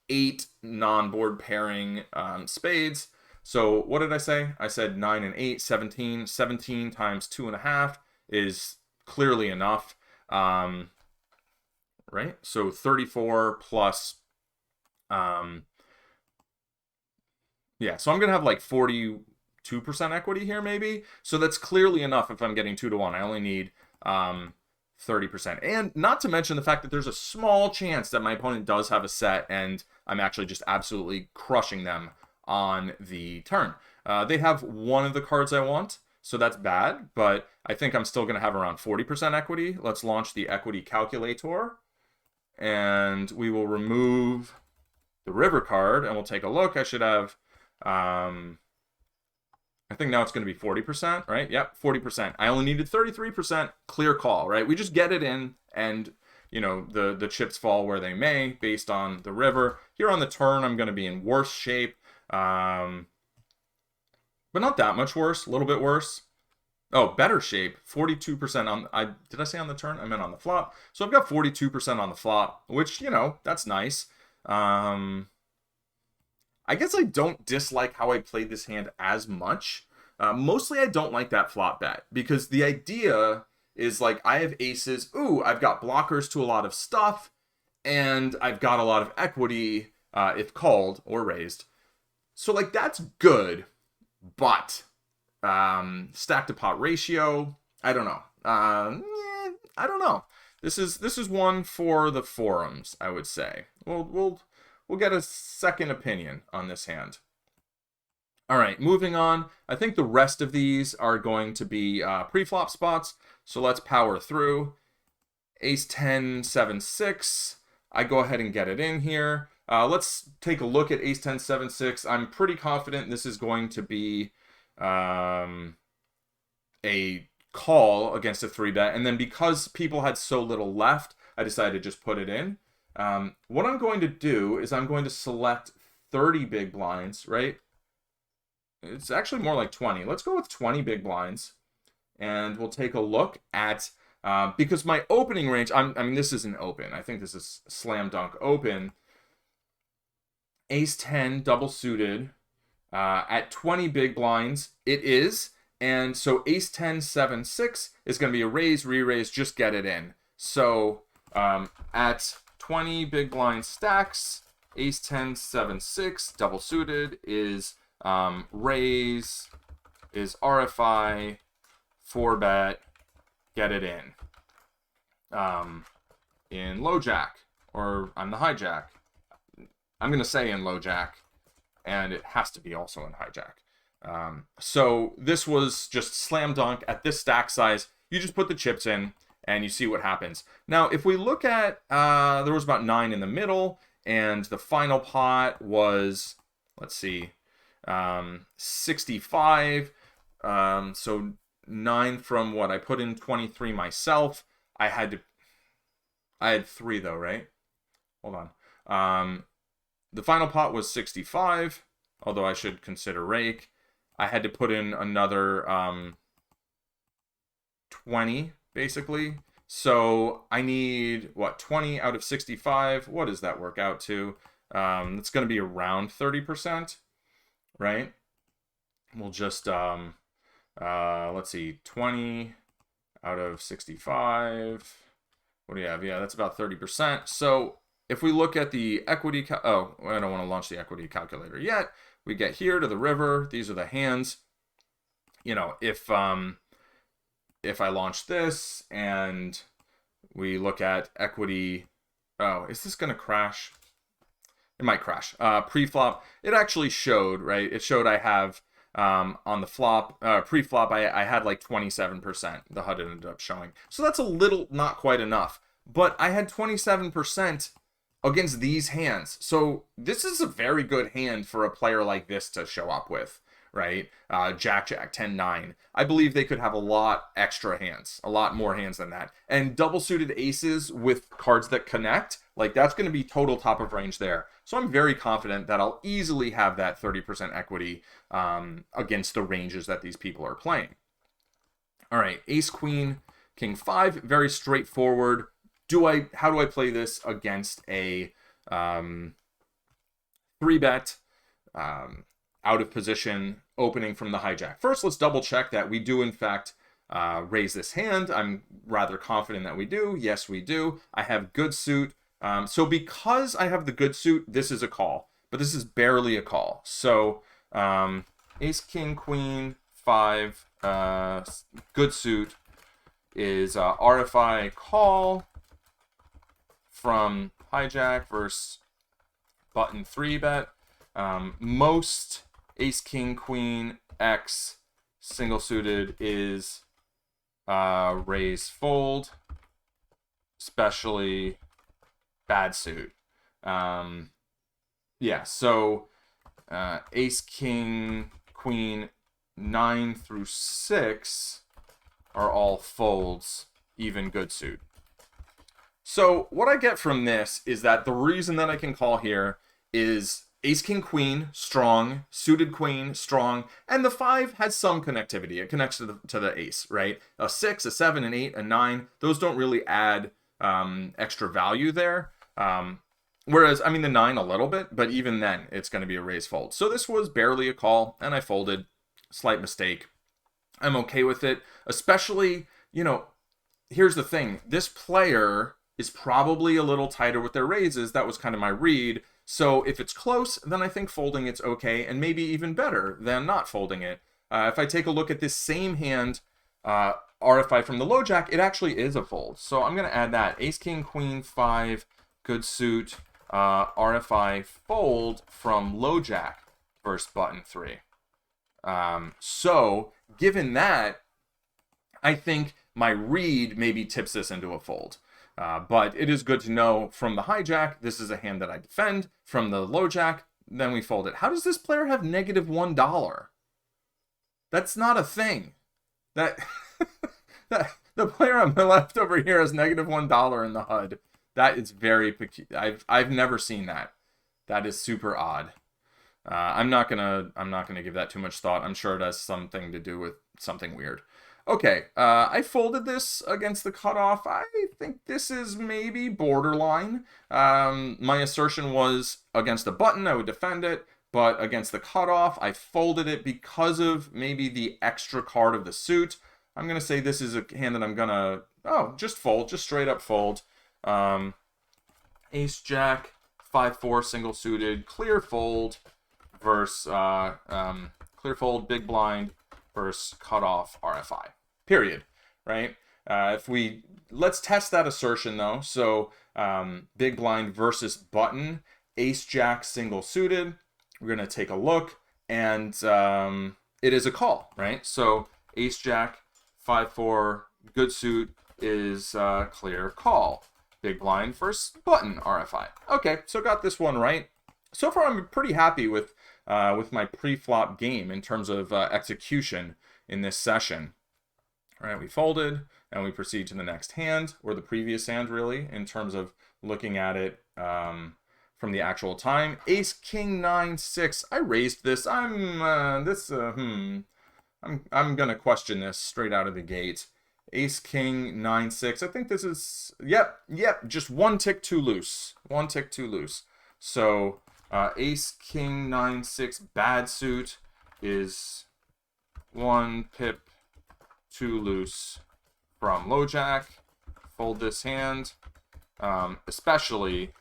8 non-board pairing spades. So what did I say? I said 9 and 8, 17. 17 times 2.5 is clearly enough, right? So 34 plus, so I'm going to have like 42% equity here maybe. So that's clearly enough if I'm getting 2-1. I only need 30%. And not to mention the fact that there's a small chance that my opponent does have a set and I'm actually just absolutely crushing them on the turn. They have one of the cards I want, so that's bad, but I think I'm still going to have around 40% equity. Let's launch the equity calculator, and we will remove the river card, and we'll take a look. I should have, I think now it's going to be 40%, right? Yep, 40%. I only needed 33%, clear call, right? We just get it in, and the chips fall where they may based on the river. Here on the turn, I'm going to be in worse shape. But not that much worse, a little bit worse. Oh, better shape, 42% on, did I say on the turn? I meant on the flop. So I've got 42% on the flop, which, that's nice. I guess I don't dislike how I played this hand as much. Mostly I don't like that flop bet because the idea is like I have aces. Ooh, I've got blockers to a lot of stuff, and I've got a lot of equity if called or raised. So like that's good, but stack to pot ratio, I don't know. I don't know. This is one for the forums, I would say. We'll get a second opinion on this hand. All right, moving on. I think the rest of these are going to be pre-flop spots. So let's power through. Ace 10, 7, 6. I go ahead and get it in here. Let's take a look at Ace 10, 7, 6. I'm pretty confident this is going to be a call against a 3-bet. And then because people had so little left, I decided to just put it in. What I'm going to do is I'm going to select 30 big blinds, right? It's actually more like 20. Let's go with 20 big blinds. and we'll take a look at, because my opening range, I mean, this isn't open. I think this is slam dunk open. Ace 10 double suited at 20 big blinds. It is. And so ace 10, 7, 6 is going to be a raise, re-raise, just get it in. So at 20 big blind stacks, ace 10, 7, 6 double suited is raise, is RFI, 4-bet, get it in low jack, or I'm the hijack. I'm going to say in low jack, and it has to be also in hijack. So this was just slam dunk at this stack size. You just put the chips in and you see what happens. Now, if we look at, there was about 9 in the middle, and the final pot was, let's see, 65. So 9 from what? I put in 23 myself. I had 3 though, right? Hold on. The final pot was 65, although I should consider rake. I had to put in another 20, basically. So I need, what, 20 out of 65? What does that work out to? It's going to be around 30%, right? We'll just, let's see, 20 out of 65. What do you have? Yeah, that's about 30%. So if we look at the equity, I don't want to launch the equity calculator yet. We get here to the river. These are the hands. You know, if I launch this and we look at equity, oh, is this going to crash? It might crash. Pre-flop, it actually showed, right? It showed I have on the flop, pre-flop, I had like 27%. The HUD ended up showing. So that's a little, not quite enough. But I had 27% against these hands. So this is a very good hand for a player like this to show up with, right? Jack, 10, 9. I believe they could have a lot extra hands, a lot more hands than that. And double suited aces with cards that connect, like that's going to be total top of range there. So I'm very confident that I'll easily have that 30% equity against the ranges that these people are playing. All right, ace, queen, king 5, very straightforward. How do I play this against a 3-bet out of position opening from the hijack? First, let's double check that we do in fact raise this hand. I'm rather confident that we do. Yes, we do. I have good suit. So because I have the good suit, this is a call, but this is barely a call. So ace, king, queen, 5, good suit is RFI call from hijack versus button 3-bet. Most ace, king, queen, X single suited is raise, fold, especially bad suit. Yeah, so ace, king, queen, 9 through 6 are all folds, even good suit. So what I get from this is that the reason that I can call here is ace, king, queen, strong, suited queen, strong, and the 5 has some connectivity. It connects to the ace, right? A 6, a 7, an 8, a 9, those don't really add extra value there. Whereas, I mean, the 9 a little bit, but even then, it's going to be a raise fold. So this was barely a call, and I folded. Slight mistake. I'm okay with it, especially, you know, here's the thing. This player is probably a little tighter with their raises. That was kind of my read. So if it's close, then I think folding it's okay, and maybe even better than not folding it. If I take a look at this same hand, RFI from the low jack, it actually is a fold. So I'm going to add that. Ace, king, queen, 5, good suit, RFI fold from low jack versus button 3. So given that, I think my read maybe tips this into a fold. But it is good to know from the hijack, this is a hand that I defend. From the low jack, then we fold it. How does this player have negative $1? That's not a thing. That the player on the left over here has negative $1 in the HUD. That is very peculiar. I've never seen that. That is super odd. I'm not gonna give that too much thought. I'm sure it has something to do with something weird. Okay, I folded this against the cutoff. I think this is maybe borderline. My assertion was against a button, I would defend it, but against the cutoff, I folded it because of maybe the extra card of the suit. I'm going to say this is a hand that I'm going to, just fold, just straight up fold. Ace, Jack, 5-4, single suited, clear fold versus, clear fold, big blind versus cutoff RFI. Period, right? Let's test that assertion though. So big blind versus button, ace jack single suited. We're gonna take a look, and it is a call, right? So ace jack 5-4 good suit is clear call. Big blind versus button RFI. Okay, so got this one right. So far, I'm pretty happy with my pre-flop game in terms of execution in this session. All right, we folded, and we proceed to the next hand, or the previous hand, really, in terms of looking at it from the actual time. Ace, King, 9-6. I raised this. I'm gonna question this straight out of the gate. Ace, King, 9-6. I think this is, yep, just one tick too loose. One tick too loose. So Ace, King, 9-6, bad suit is 1 pip too loose from low jack. Fold this hand, especially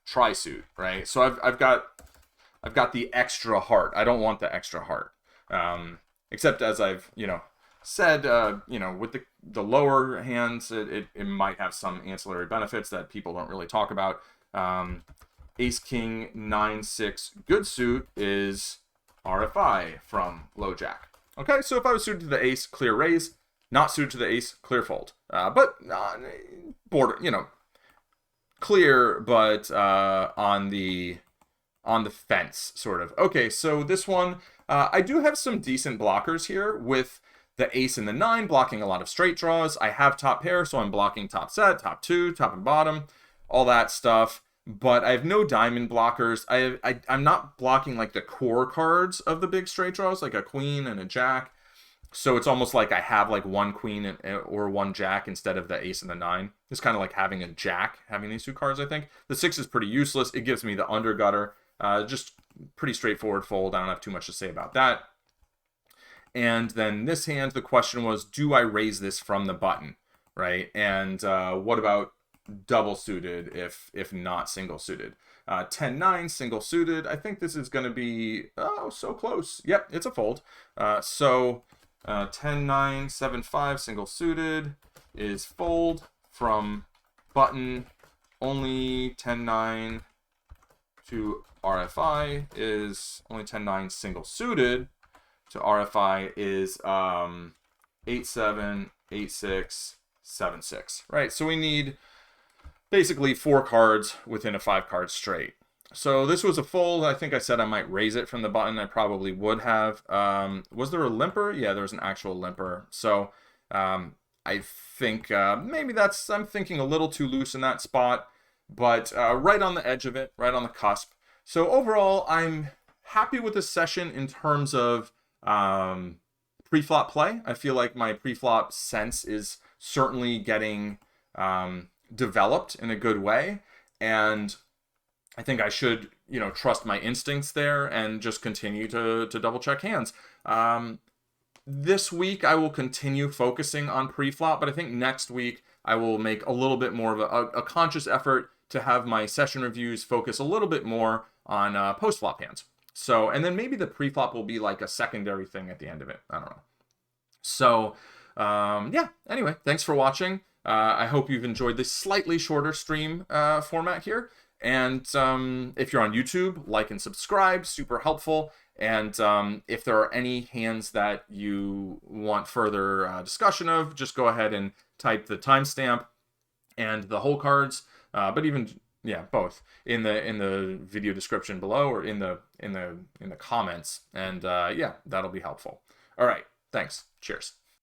tri-suit, right? So I've got the extra heart. I don't want the extra heart, except as I've said, with the lower hands, it might have some ancillary benefits that people don't really talk about. Ace, King, 9-6 good suit is RFI from low jack. Okay, so if I was suited to the ace, clear raise. Not suited to the ace, clear fold. But border, clear, but on the fence, sort of. Okay, so this one, I do have some decent blockers here with the ace and the 9 blocking a lot of straight draws. I have top pair, so I'm blocking top set, top 2, top and bottom, all that stuff. But I have no diamond blockers. I'm not blocking like the core cards of the big straight draws, like a queen and a jack. So it's almost like I have like one queen or one jack instead of the ace and the 9. It's kind of like having a jack, having these two cards, I think. The 6 is pretty useless. It gives me the under gutter. Just pretty straightforward fold. I don't have too much to say about that. And then this hand, the question was, do I raise this from the button, right? And what about double suited if not single suited? 10-9 single suited. I think this is going to be, so close. Yep, it's a fold. So 10-9, 7-5 single suited is fold from button. Only 10-9 to RFI is only 10-9 single suited to RFI is 8-7, 8-6, 7-6, right? So we need basically 4 cards within a 5-card straight. So this was a fold. I think I said I might raise it from the button. I probably would have. Was there a limper? Yeah, there was an actual limper. So I think maybe I'm thinking a little too loose in that spot, but right on the edge of it, right on the cusp. So overall, I'm happy with this session in terms of pre-flop play. I feel like my pre-flop sense is certainly getting developed in a good way, and I think I should, trust my instincts there and just continue to double check hands. This week I will continue focusing on pre-flop, but I think next week I will make a little bit more of a conscious effort to have my session reviews focus a little bit more on post-flop hands. So, and then maybe the pre-flop will be like a secondary thing at the end of it. I don't know. So, yeah, anyway, thanks for watching. I hope you've enjoyed this slightly shorter stream format here. And if you're on YouTube, like and subscribe, super helpful. And if there are any hands that you want further discussion of, just go ahead and type the timestamp and the whole cards, but even both in the video description below or in the comments. And that'll be helpful. All right, thanks. Cheers.